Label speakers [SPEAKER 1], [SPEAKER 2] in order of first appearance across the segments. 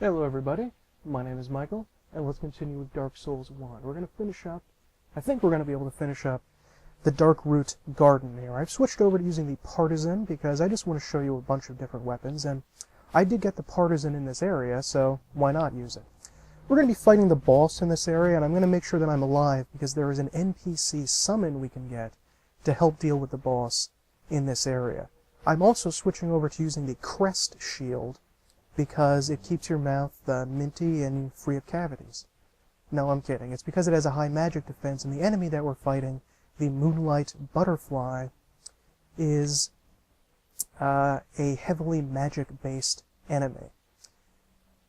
[SPEAKER 1] Hello everybody, my name is Michael, and let's continue with Dark Souls 1. We're going to finish up, I think we're going to be able to finish up the Darkroot Garden here. I've switched over to using the Partisan because I just want to show you a bunch of different weapons, and I did get the Partisan in this area, so why not use it? We're going to be fighting the boss in this area, and I'm going to make sure that I'm alive because there is an NPC summon we can get to help deal with the boss in this area. I'm also switching over to using the Crest Shield, because it keeps your mouth minty and free of cavities. No, I'm kidding. It's because it has a high magic defense, and the enemy that we're fighting, the Moonlight Butterfly, is a heavily magic-based enemy.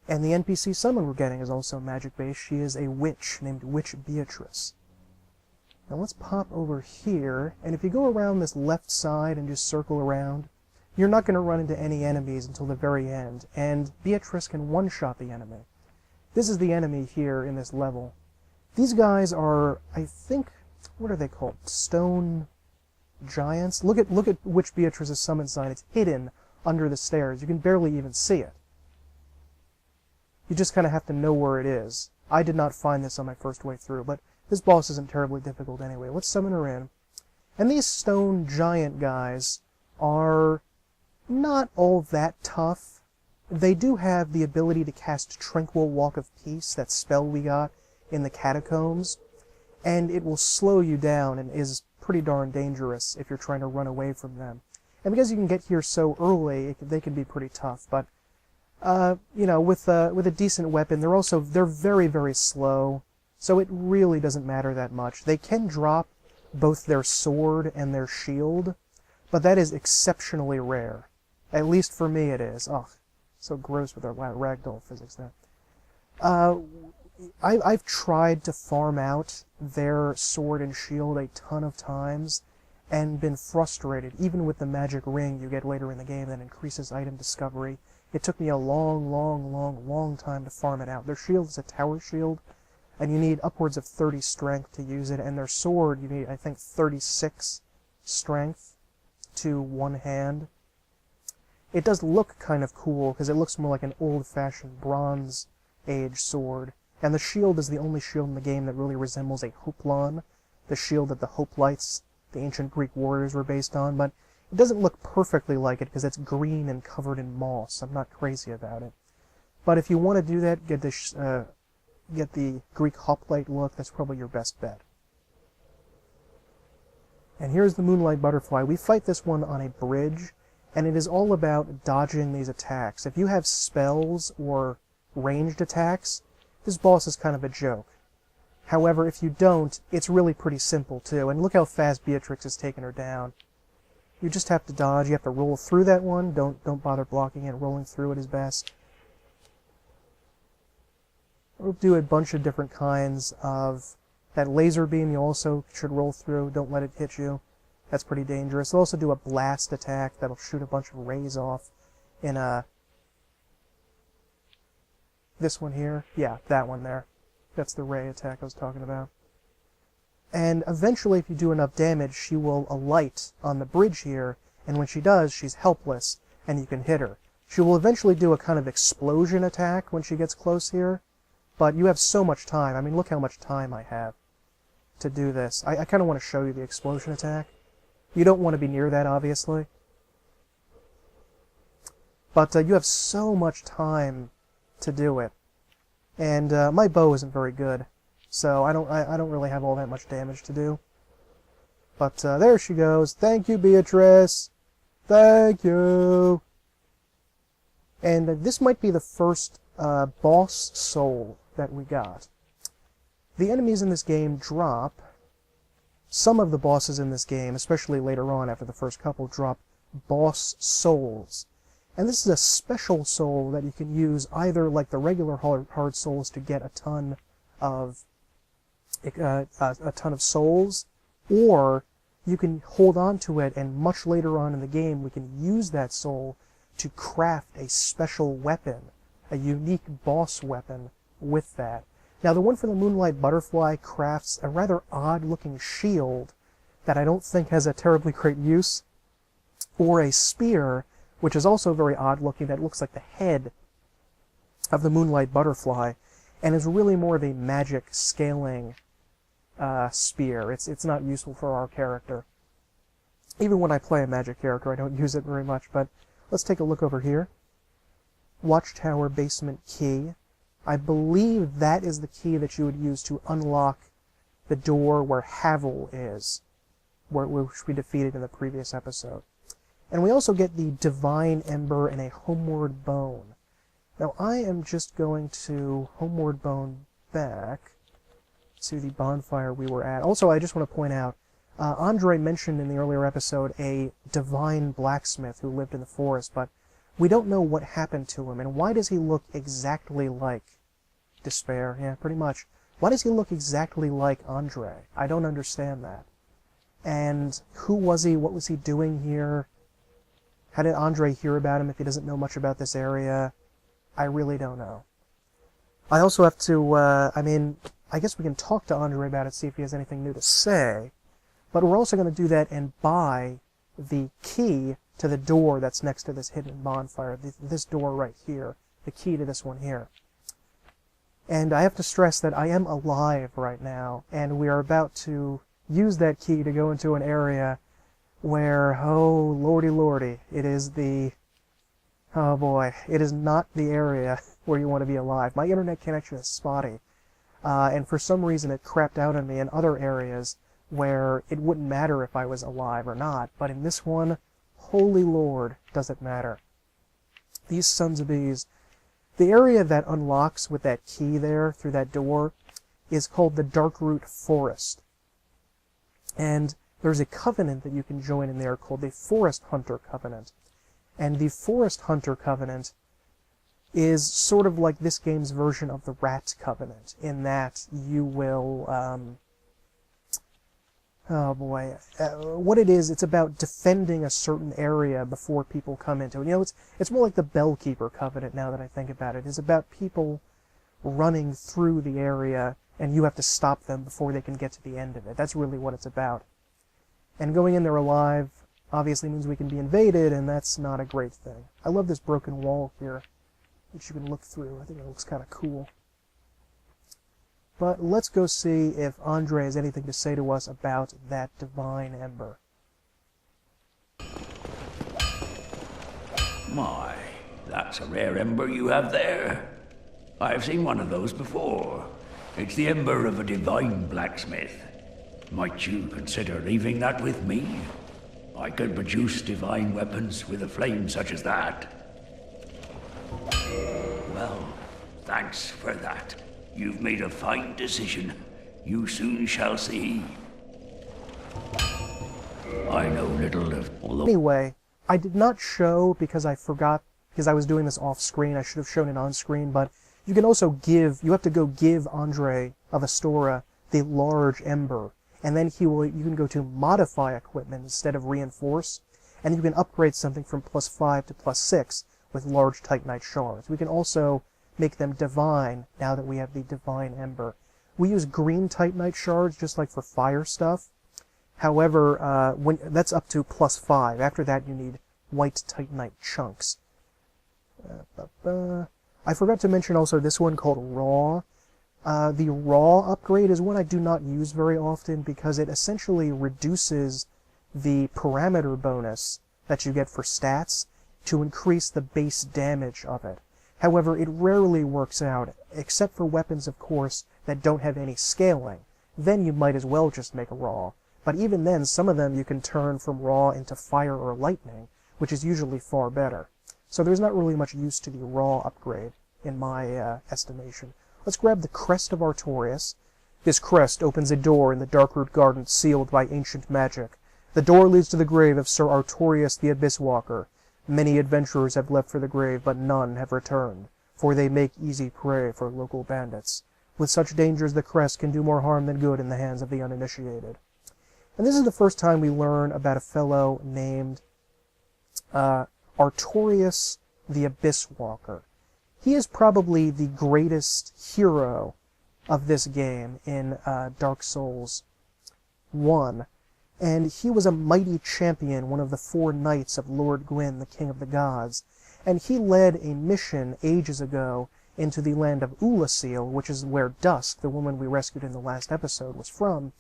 [SPEAKER 1] And the NPC summon we're getting is also magic-based. She is a witch named Witch Beatrice. Now let's pop over here, and if you go around this left side and just circle around, you're not going to run into any enemies until the very end, and Beatrice can one-shot the enemy. This is the enemy here in this level. These guys are, I think, what are they called? Stone giants? Look at Witch Beatrice's summon sign. It's hidden under the stairs. You can barely even see it. You just kind of have to know where it is. I did not find this on my first way through, but this boss isn't terribly difficult anyway. Let's summon her in. And these stone giant guys are not all that tough. They do have the ability to cast Tranquil Walk of Peace, that spell we got in the catacombs, and it will slow you down and is pretty darn dangerous if you're trying to run away from them. And because you can get here so early, they can be pretty tough, but you know, with a decent weapon, they're very, very slow, so it really doesn't matter that much. They can drop both their sword and their shield, but that is exceptionally rare. At least for me it is. Oh, so gross with our ragdoll physics there. I've tried to farm out their sword and shield a ton of times and been frustrated, even with the magic ring you get later in the game that increases item discovery. It took me a long time to farm it out. Their shield is a tower shield, and you need upwards of 30 strength to use it, and their sword you need, I think, 36 strength to one hand. It does look kind of cool, because it looks more like an old-fashioned Bronze Age sword. And the shield is the only shield in the game that really resembles a hoplon, the shield that the hoplites, the ancient Greek warriors, were based on, but it doesn't look perfectly like it because it's green and covered in moss. I'm not crazy about it. But if you want to do that, get the Greek hoplite look, that's probably your best bet. And here's the Moonlight Butterfly. We fight this one on a bridge, and it is all about dodging these attacks. If you have spells or ranged attacks, this boss is kind of a joke. However, if you don't, it's really pretty simple too. And look how fast Beatrix has taken her down. You just have to dodge. You have to roll through that one. Don't bother blocking it. Rolling through it is best. We'll do a bunch of different kinds of that laser beam. You also should roll through. Don't let it hit you. That's pretty dangerous. They'll also do a blast attack that'll shoot a bunch of rays off in this one here. Yeah, that one there. That's the ray attack I was talking about. And eventually, if you do enough damage, she will alight on the bridge here, and when she does, she's helpless, and you can hit her. She will eventually do a kind of explosion attack when she gets close here, but you have so much time. I mean, look how much time I have to do this. I kind of want to show you the explosion attack. You don't want to be near that, obviously. But you have so much time to do it. And my bow isn't very good, so I don't really have all that much damage to do. But there she goes. Thank you, Beatrice. Thank you. And this might be the first boss soul that we got. The enemies in this game drop. Some of the bosses in this game, especially later on after the first couple, drop boss souls. And this is a special soul that you can use either like the regular hard souls to get a ton of souls, or you can hold on to it, and much later on in the game we can use that soul to craft a special weapon, a unique boss weapon with that. Now, the one for the Moonlight Butterfly crafts a rather odd-looking shield that I don't think has a terribly great use, or a spear, which is also very odd-looking, that looks like the head of the Moonlight Butterfly, and is really more of a magic scaling spear. It's not useful for our character. Even when I play a magic character, I don't use it very much, but let's take a look over here. Watchtower Basement Key. I believe that is the key that you would use to unlock the door where Havel is, which we defeated in the previous episode. And we also get the Divine Ember and a Homeward Bone. Now I am just going to Homeward Bone back to the bonfire we were at. Also, I just want to point out, Andre mentioned in the earlier episode a divine blacksmith who lived in the forest, but we don't know what happened to him, and why does he look exactly like Despair? Yeah, pretty much. Why does he look exactly like Andre? I don't understand that. And who was he? What was he doing here? How did Andre hear about him if he doesn't know much about this area? I really don't know. I also have to, I guess we can talk to Andre about it, see if he has anything new to say. But we're also going to do that and buy the key to the door that's next to this hidden bonfire. This door right here. The key to this one here. And I have to stress that I am alive right now, and we are about to use that key to go into an area where, oh, lordy, it is the... Oh boy, it is not the area where you want to be alive. My internet connection is spotty, and for some reason it crapped out on me in other areas where it wouldn't matter if I was alive or not, but in this one, holy lord, does it matter. These sons of bees. The area that unlocks with that key there, through that door, is called the Darkroot Forest. And there's a covenant that you can join in there called the Forest Hunter Covenant. And the Forest Hunter Covenant is sort of like this game's version of the Rat Covenant, in that you will, what it is, it's about defending a certain area before people come into it. You know, it's more like the Bellkeeper Covenant, now that I think about it. It's about people running through the area, and you have to stop them before they can get to the end of it. That's really what it's about. And going in there alive obviously means we can be invaded, and that's not a great thing. I love this broken wall here, which you can look through. I think it looks kind of cool. But let's go see if Andre has anything to say to us about that Divine Ember.
[SPEAKER 2] My, that's a rare ember you have there. I've seen one of those before. It's the ember of a divine blacksmith. Might you consider leaving that with me? I could produce divine weapons with a flame such as that. Well, thanks for that. You've made a fine decision. You soon shall see. I know little of...
[SPEAKER 1] Anyway, I did not show because I forgot, because I was doing this off screen. I should have shown it on screen, but you can also give, you have to go give Andre of Astora the large ember, and then you can go to modify equipment instead of reinforce, and you can upgrade something from +5 to +6 with large Titanite shards. We can also make them divine now that we have the Divine Ember. We use green Titanite shards just like for fire stuff. However, that's up to +5. After that you need white Titanite chunks. I forgot to mention also this one called Raw. The Raw upgrade is one I do not use very often because it essentially reduces the parameter bonus that you get for stats to increase the base damage of it. However, it rarely works out, except for weapons, of course, that don't have any scaling. Then you might as well just make a Raw. But even then, some of them you can turn from Raw into Fire or Lightning, which is usually far better. So there's not really much use to the Raw upgrade, in my estimation. Let's grab the Crest of Artorias. This crest opens a door in the Darkroot Garden sealed by ancient magic. The door leads to the grave of Sir Artorius the Abyss Walker. Many adventurers have left for the grave, but none have returned, for they make easy prey for local bandits. With such dangers, the crest can do more harm than good in the hands of the uninitiated. And this is the first time we learn about a fellow named Artorius the Abyss Walker. He is probably the greatest hero of this game in Dark Souls 1. And he was a mighty champion, one of the 4 knights of Lord Gwyn, the King of the Gods. And he led a mission ages ago into the land of Ulasil, which is where Dusk, the woman we rescued in the last episode, was from,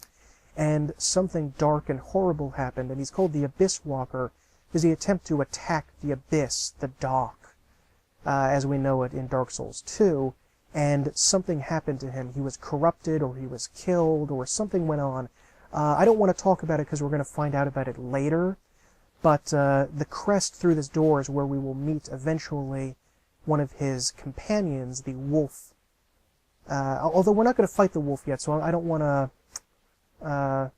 [SPEAKER 1] and something dark and horrible happened, and he's called the Abyss Walker because he attempted to attack the Abyss, the Dark, as we know it in Dark Souls 2, and something happened to him. He was corrupted, or he was killed, or something went on. I don't want to talk about it because we're going to find out about it later, but the crest through this door is where we will meet eventually one of his companions, the wolf. Although we're not going to fight the wolf yet, so I don't want to. I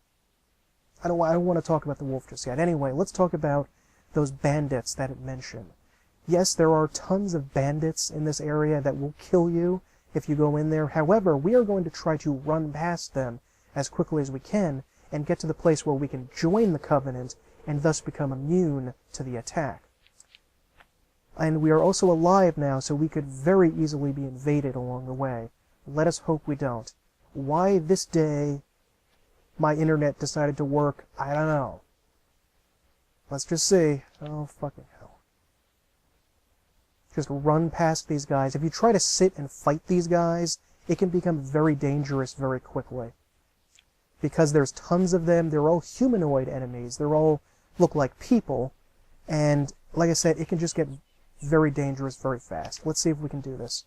[SPEAKER 1] don't want to talk about the wolf just yet. Anyway, let's talk about those bandits that it mentioned. Yes, there are tons of bandits in this area that will kill you if you go in there. However, we are going to try to run past them as quickly as we can and get to the place where we can join the Covenant and thus become immune to the attack. And we are also alive now, so we could very easily be invaded along the way. Let us hope we don't. Why this day my internet decided to work, I don't know. Let's just see. Oh, fucking hell. Just run past these guys. If you try to sit and fight these guys, it can become very dangerous very quickly. Because there's tons of them, they're all humanoid enemies, they're all look like people, and like I said, it can just get very dangerous very fast. Let's see if we can do this.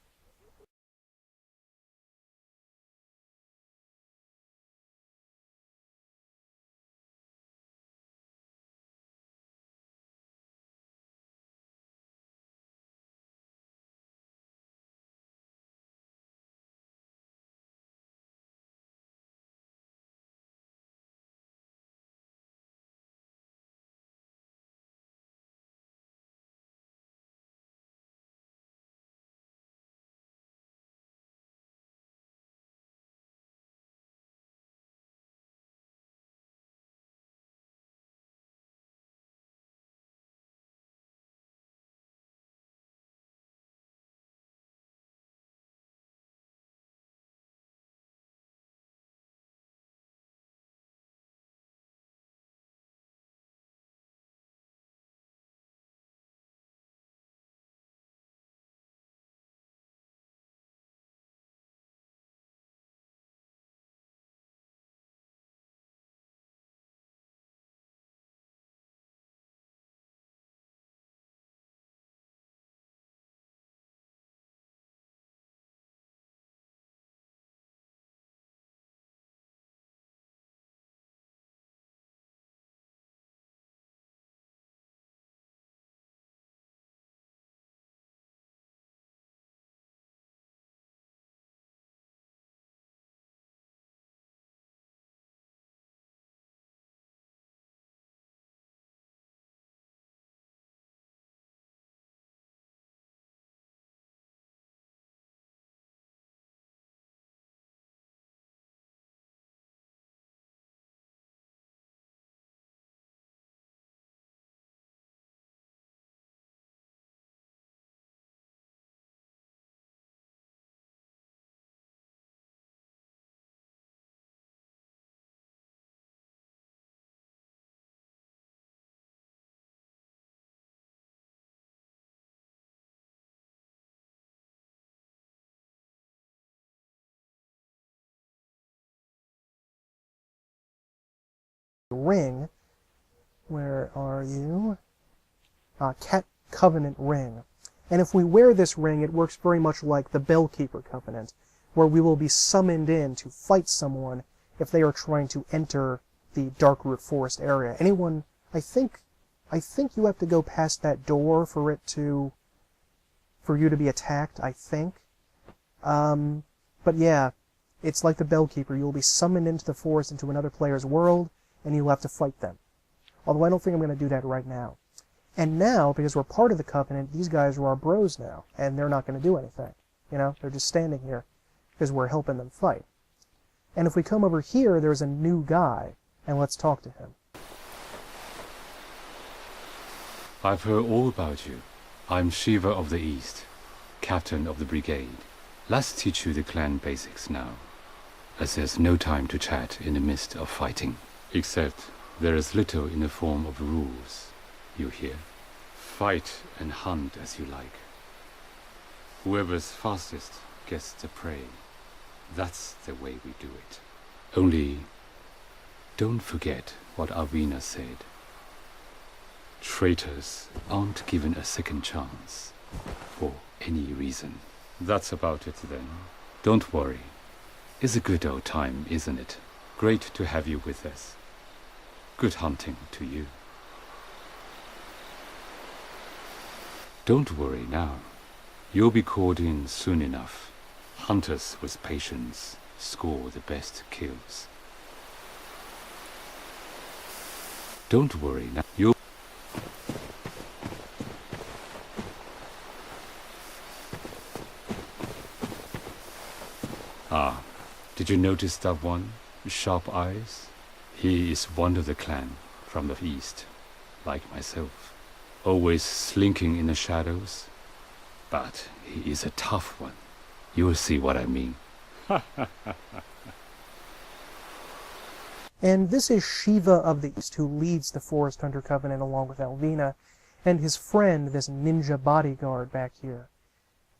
[SPEAKER 1] Ring. Where are you? Cat Covenant Ring. And if we wear this ring, it works very much like the Bellkeeper Covenant, where we will be summoned in to fight someone if they are trying to enter the Darkroot Forest area. Anyone, I think you have to go past that door for you to be attacked, I think. But yeah, it's like the Bellkeeper. You'll be summoned into the forest, into another player's world, and you'll have to fight them. Although I don't think I'm going to do that right now. And now, because we're part of the Covenant, these guys are our bros now, and they're not going to do anything. You know, they're just standing here because we're helping them fight. And if we come over here, there's a new guy, and let's talk to him.
[SPEAKER 3] I've heard all about you. I'm Shiva of the East, captain of the brigade. Let's teach you the clan basics now, as there's no time to chat in the midst of fighting. Except there is little in the form of rules, you hear. Fight and hunt as you like. Whoever's fastest gets the prey. That's the way we do it. Only, don't forget what Alvina said. Traitors aren't given a second chance, for any reason. That's about it then. Don't worry. It's a good old time, isn't it? Great to have you with us. Good hunting to you. Don't worry now. You'll be called in soon enough. Hunters with patience score the best kills. Don't worry now. You'll... Ah, did you notice that one? Sharp eyes? He is one of the clan from the east, like myself. Always slinking in the shadows. But he is a tough one. You'll see what I mean.
[SPEAKER 1] And this is Shiva of the East, who leads the Forest Hunter Covenant along with Alvina, and his friend, this ninja bodyguard back here.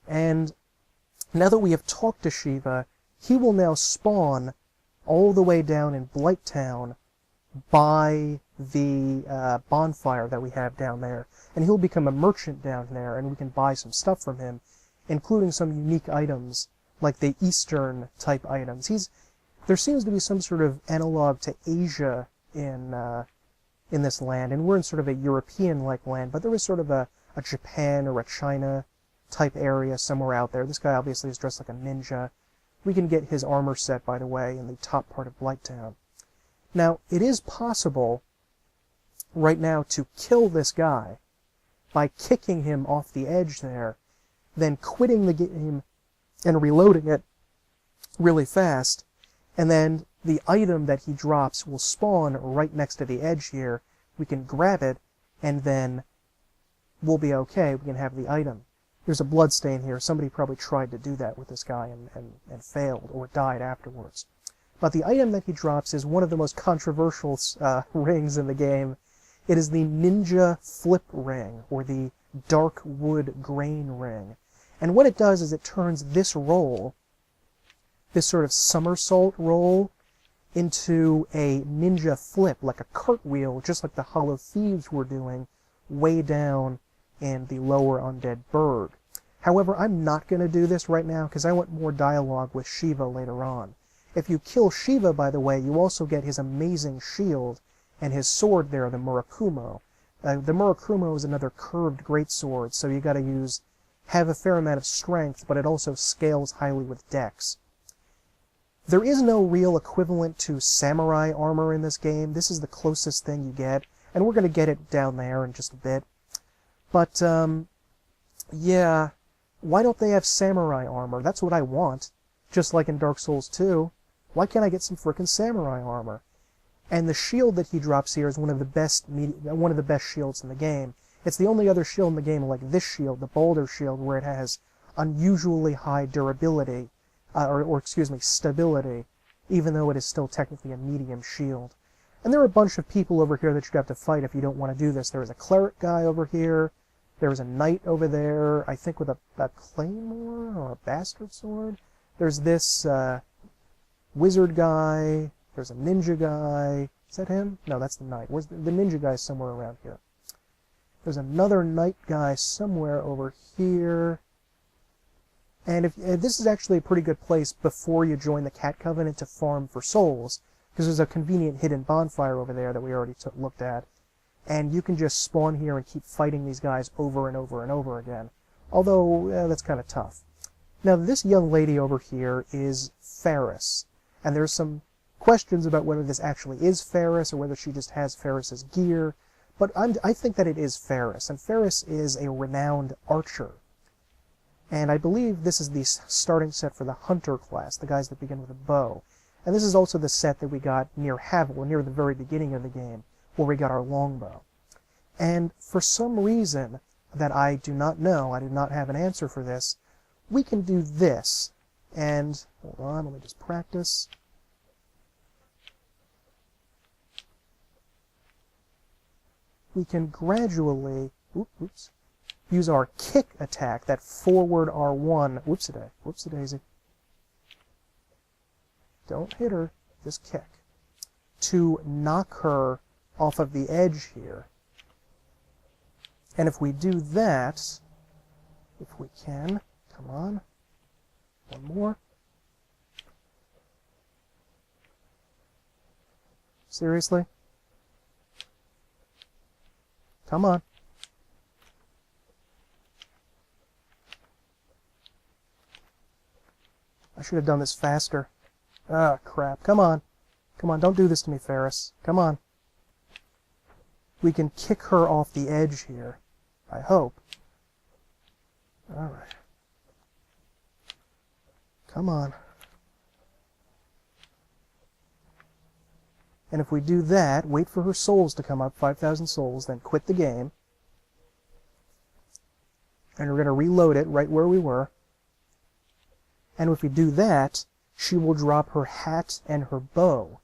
[SPEAKER 1] And now that we have talked to Shiva, he will now spawn all the way down in Blighttown by the bonfire that we have down there. And he'll become a merchant down there, and we can buy some stuff from him, including some unique items, like the Eastern type items. There seems to be some sort of analog to Asia in this land, and we're in sort of a European-like land, but there is sort of a Japan or a China type area somewhere out there. This guy obviously is dressed like a ninja. We can get his armor set, by the way, in the top part of Blighttown. Now, it is possible right now to kill this guy by kicking him off the edge there, then quitting the game and reloading it really fast, and then the item that he drops will spawn right next to the edge here. We can grab it, and then we'll be okay. We can have the item. There's a blood stain here. Somebody probably tried to do that with this guy and failed, or died afterwards. But the item that he drops is one of the most controversial rings in the game. It is the Ninja Flip Ring, or the Dark Wood Grain Ring. And what it does is it turns this roll, this sort of somersault roll, into a ninja flip, like a cartwheel, just like the Hollow Thieves were doing way down in the lower Undead Burg. However, I'm not going to do this right now because I want more dialogue with Shiva later on. If you kill Shiva, by the way, you also get his amazing shield and his sword there, the Murakumo. The Murakumo is another curved greatsword, so you got to have a fair amount of strength, but it also scales highly with dex. There is no real equivalent to samurai armor in this game. This is the closest thing you get, and we're going to get it down there in just a bit. But, yeah, why don't they have samurai armor? That's what I want, just like in Dark Souls 2. Why can't I get some frickin' samurai armor? And the shield that he drops here is one of the best shields in the game. It's the only other shield in the game like this shield, the Boulder Shield, where it has unusually high durability, stability, even though it is still technically a medium shield. And there are a bunch of people over here that you'd have to fight if you don't want to do this. There is a cleric guy over here. There is a knight over there, I think with a claymore or a bastard sword. There's this wizard guy. There's a ninja guy. Is that him? No, that's the knight. Where's the ninja guy? Somewhere around here. There's another knight guy somewhere over here. And if this is actually a pretty good place before you join the Cat Covenant to farm for souls, because there's a convenient hidden bonfire over there that we already looked at, and you can just spawn here and keep fighting these guys over and over and over again. Although, that's kind of tough. Now, this young lady over here is Faris, and there's some questions about whether this actually is Faris or whether she just has Faris's gear, but I think that it is Faris, and Faris is a renowned archer. And I believe this is the starting set for the Hunter class, the guys that begin with a bow. And this is also the set that we got near Havel, near the very beginning of the game, where we got our longbow. And for some reason that I do not know, I do not have an answer for this, we can do this. And, hold on, let me just practice. We can gradually, oops, use our kick attack, that forward R1, whoopsie-daisy. Don't hit her, just kick, to knock her off of the edge here. And if we do that, if we can, come on, one more. Seriously? Come on. I should have done this faster. Ah, crap. Come on. Come on, don't do this to me, Faris. Come on. We can kick her off the edge here. I hope. Alright. Come on. And if we do that, wait for her souls to come up, 5,000 souls, then quit the game. And we're going to reload it right where we were. And if we do that, she will drop her hat and her bow.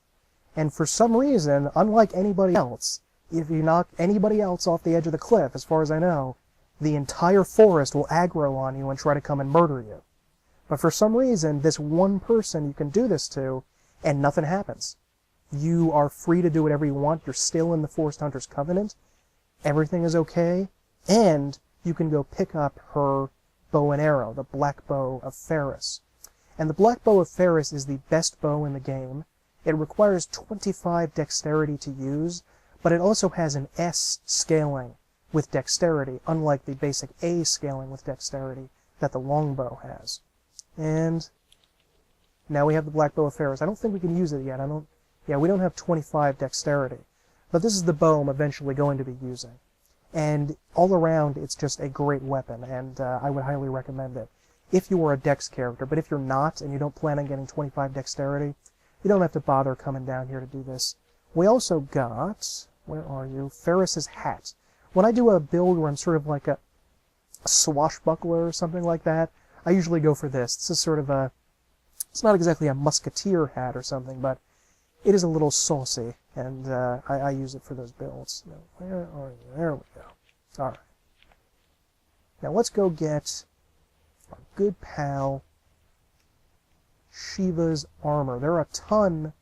[SPEAKER 1] And for some reason, unlike anybody else, if you knock anybody else off the edge of the cliff, as far as I know, the entire forest will aggro on you and try to come and murder you. But for some reason, this one person you can do this to, and nothing happens. You are free to do whatever you want. You're still in the Forest Hunter's Covenant. Everything is okay. And you can go pick up her bow and arrow, the Black Bow of Faris. And the Black Bow of Faris is the best bow in the game. It requires 25 dexterity to use, but it also has an S scaling with dexterity, unlike the basic A scaling with dexterity that the longbow has. And now we have the Black Bow of Faris. I don't think we can use it yet. We don't have 25 dexterity. But this is the bow I'm eventually going to be using. And all around, it's just a great weapon, and I would highly recommend it if you are a dex character. But if you're not, and you don't plan on getting 25 dexterity, you don't have to bother coming down here to do this. We also got, where are you, Faris's hat. When I do a build where I'm sort of like a swashbuckler or something like that, I usually go for this. This is sort of a, it's not exactly a musketeer hat or something, but it is a little saucy, and I use it for those builds. Now, where are you? There we go. All right. Now let's go get our good pal Shiva's armor. There are a ton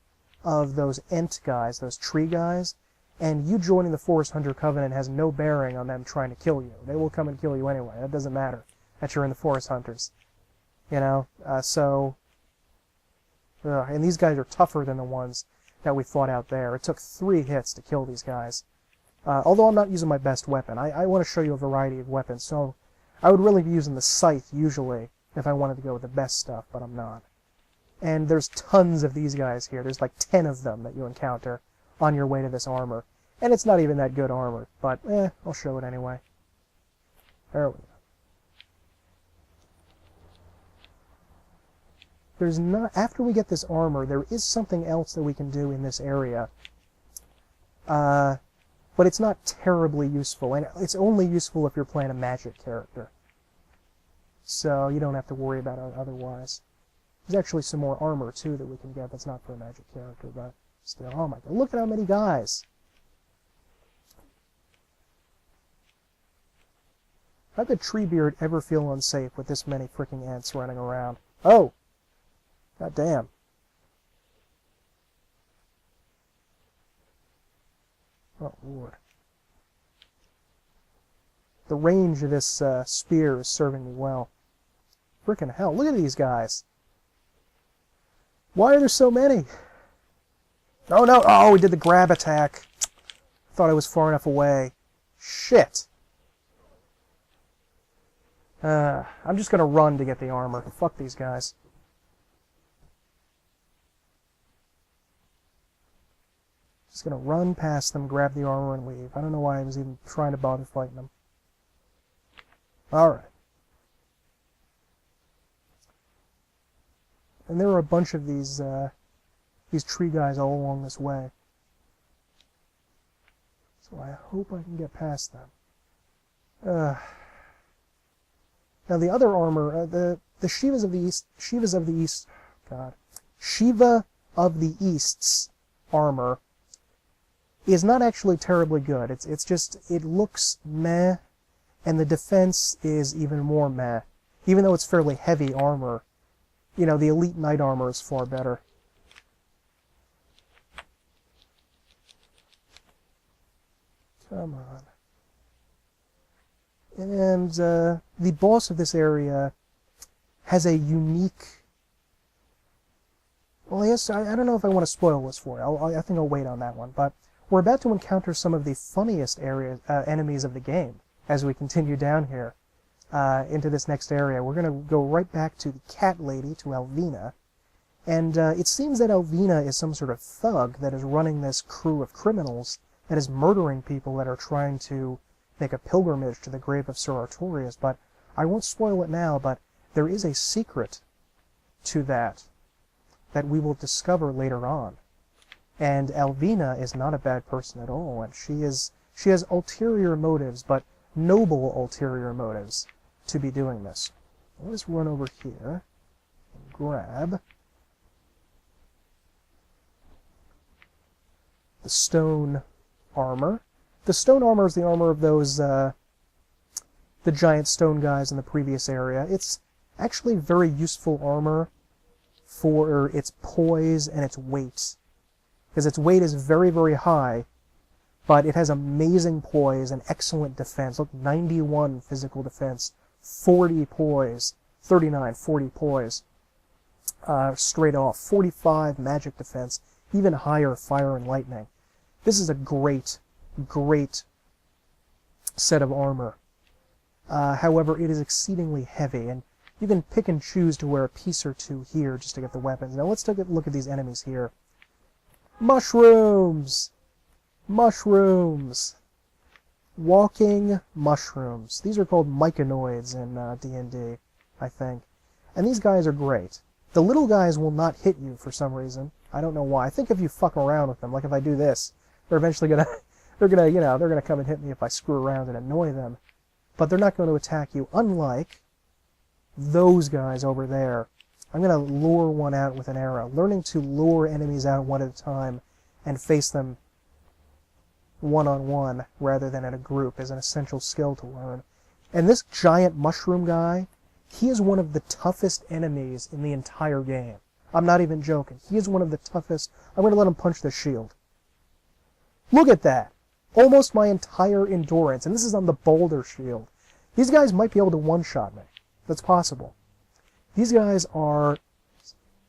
[SPEAKER 1] of those Ent guys, those tree guys, and you joining the Forest Hunter Covenant has no bearing on them trying to kill you. They will come and kill you anyway. That doesn't matter that you're in the Forest Hunters. You know, and these guys are tougher than the ones that we fought out there. It took 3 hits to kill these guys. Although I'm not using my best weapon. I want to show you a variety of weapons, so I would really be using the scythe usually if I wanted to go with the best stuff, but I'm not. And there's tons of these guys here. There's like 10 of them that you encounter on your way to this armor. And it's not even that good armor, but I'll show it anyway. There we go. There's not, after we get this armor, there is something else that we can do in this area. But it's not terribly useful, and it's only useful if you're playing a magic character. So you don't have to worry about it otherwise. There's actually some more armor, too, that we can get that's not for a magic character, but still, oh my god, look at how many guys! How could Treebeard ever feel unsafe with this many freaking ants running around? Oh! God damn. Oh, Lord. The range of this spear is serving me well. Frickin' hell, look at these guys. Why are there so many? Oh, no. Oh, we did the grab attack. Thought I was far enough away. Shit. I'm just going to run to get the armor. Fuck these guys. Just going to run past them, grab the armor, and leave. I don't know why I was even trying to bother fighting them. Alright. And there are a bunch of these tree guys all along this way. So I hope I can get past them. Now the other armor, the Shivas of the East, God. Shiva of the East's armor is not actually terribly good. It's just, it looks meh, and the defense is even more meh. Even though it's fairly heavy armor, you know, the elite knight armor is far better. Come on. And the boss of this area has a unique... Well, yes, I don't know if I want to spoil this for you. I think I'll wait on that one. But we're about to encounter some of the funniest enemies of the game as we continue down here into this next area. We're going to go right back to the cat lady, to Alvina. And it seems that Alvina is some sort of thug that is running this crew of criminals that is murdering people that are trying to make a pilgrimage to the grave of Sir Artorius. But I won't spoil it now, but there is a secret to that we will discover later on. And Alvina is not a bad person at all, and she has ulterior motives, but noble ulterior motives, to be doing this. Let's run over here and grab the stone armor. The stone armor is the armor of those the giant stone guys in the previous area. It's actually very useful armor for its poise and its weight, because its weight is very, very high, but it has amazing poise and excellent defense. Look, 91 physical defense, 40 poise, 39, 40 poise, straight off, 45 magic defense, even higher fire and lightning. This is a great, great set of armor. However, it is exceedingly heavy, and you can pick and choose to wear a piece or two here just to get the weapons. Now let's take a look at these enemies here. Mushrooms! Mushrooms! Walking mushrooms. These are called myconoids in D&D, I think. And these guys are great. The little guys will not hit you for some reason. I don't know why. I think if you fuck around with them, like if I do this, they're eventually gonna they're gonna come and hit me if I screw around and annoy them. But they're not going to attack you, unlike those guys over there. I'm going to lure one out with an arrow. Learning to lure enemies out one at a time and face them one-on-one rather than in a group is an essential skill to learn. And this giant mushroom guy, he is one of the toughest enemies in the entire game. I'm not even joking. He is one of the toughest. I'm going to let him punch the shield. Look at that! Almost my entire endurance, and this is on the boulder shield. These guys might be able to one-shot me. That's possible. These guys are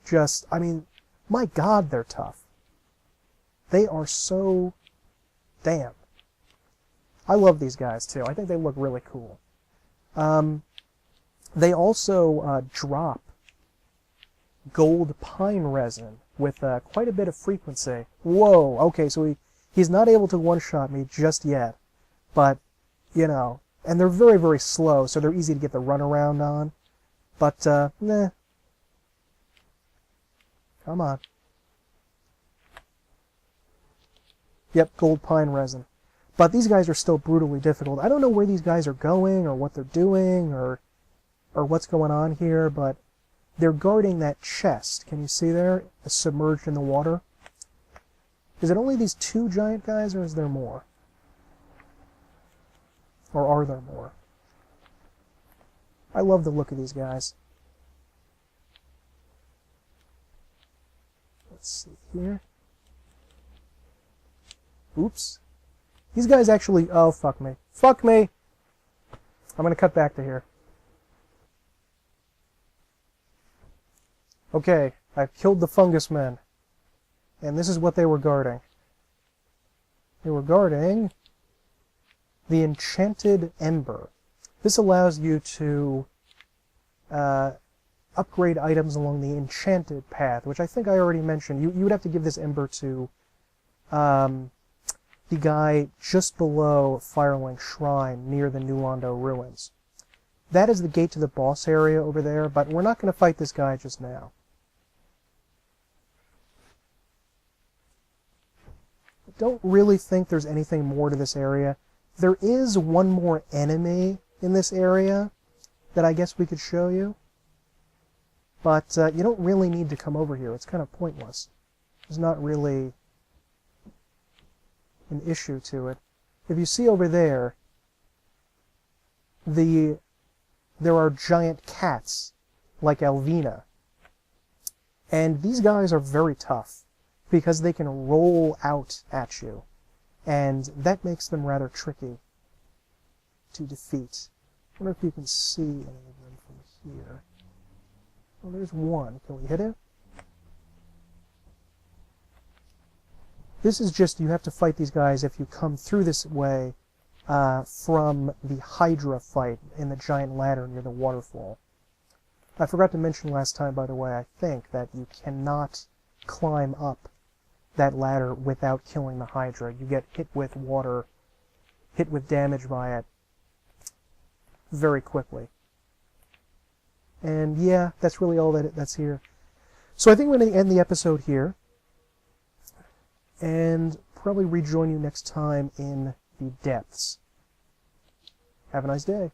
[SPEAKER 1] just, I mean, my God, they're tough. They are so damn. I love these guys, too. I think they look really cool. They also drop gold pine resin with quite a bit of frequency. Whoa, okay, so he's not able to one-shot me just yet. But, you know, and they're very, very slow, so they're easy to get the runaround on. But, nah. Come on. Yep, gold pine resin. But these guys are still brutally difficult. I don't know where these guys are going, or what they're doing, or what's going on here, but they're guarding that chest. Can you see there? It's submerged in the water. Is it only these two giant guys, or is there more? Or are there more? I love the look of these guys. Let's see here. Oops. These guys actually... Oh, fuck me. Fuck me! I'm going to cut back to here. Okay, I've killed the fungus men. And this is what they were guarding. They were guarding the enchanted Ember. This allows you to upgrade items along the enchanted path, which I think I already mentioned. You would have to give this Ember to the guy just below Firelink Shrine near the New Londo Ruins. That is the gate to the boss area over there, but we're not going to fight this guy just now. I don't really think there's anything more to this area. There is one more enemy in this area that I guess we could show you. But you don't really need to come over here. It's kind of pointless. There's not really an issue to it. If you see over there, there are giant cats like Alvina. And these guys are very tough because they can roll out at you. And that makes them rather tricky to defeat. I wonder if you can see any of them from here. Well, there's one. Can we hit it? This is just, you have to fight these guys if you come through this way from the Hydra fight in the giant ladder near the waterfall. I forgot to mention last time, by the way, I think, that you cannot climb up that ladder without killing the Hydra. You get hit with water, hit with damage by it very quickly. And yeah, that's really all that's here. So I think we're going to end the episode here, and probably rejoin you next time in the depths. Have a nice day.